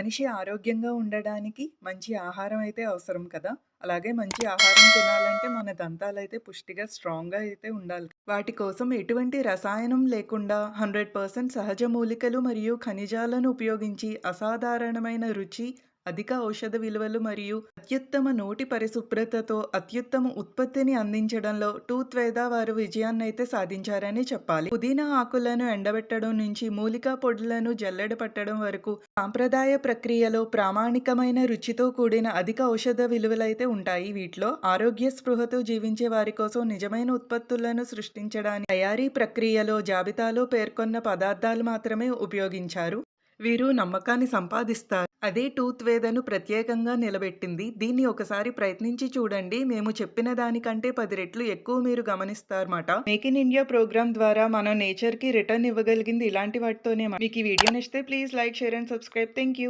మనిషి ఆరోగ్యంగా ఉండడానికి మంచి ఆహారం అయితే అవసరం కదా! అలాగే మంచి ఆహారం తినాలంటే మన దంతాలైతే పుష్టిగా స్ట్రాంగ్‌గా అయితే ఉండాలి. వాటి కోసం ఎటువంటి రసాయనం లేకుండా 100% సహజ మూలికలు మరియు ఖనిజాలను ఉపయోగించి అసాధారణమైన రుచి, అధిక ఔషధ విలువలు మరియు అత్యుత్తమ నోటి పరిశుభ్రతతో అత్యుత్తమ ఉత్పత్తిని అందించడంలో టూత్ వేద వారు విజయాన్నైతే సాధించారని చెప్పాలి. పుదీనా ఆకులను ఎండబెట్టడం నుంచి మూలికా పొడులను జల్లెడ పట్టడం వరకు సాంప్రదాయ ప్రక్రియలో ప్రామాణికమైన రుచితో కూడిన అధిక ఔషధ విలువలైతే ఉంటాయి వీటిలో. ఆరోగ్య స్పృహతో జీవించే వారి కోసం నిజమైన ఉత్పత్తులను సృష్టించడానికి తయారీ ప్రక్రియలో జాబితాలో పేర్కొన్న పదార్థాలు మాత్రమే ఉపయోగించారు. వీరు నమ్మకాన్ని సంపాదిస్తారు. అదే టూత్ వేదను ప్రత్యేకంగా నిలబెట్టింది. దీన్ని ఒకసారి ప్రయత్నించి చూడండి. మేము చెప్పిన దానికంటే 10 రెట్లు ఎక్కువ మీరు గమనిస్తారన్నమాట. మేక్ ఇన్ ఇండియా ప్రోగ్రామ్ ద్వారా మనం నేచర్‌కి రిటర్న్ ఇవ్వగలిగింది ఇలాంటి వాటితోనే. మీకు ఈ వీడియో నచ్చితే please like, share and subscribe. Thank you.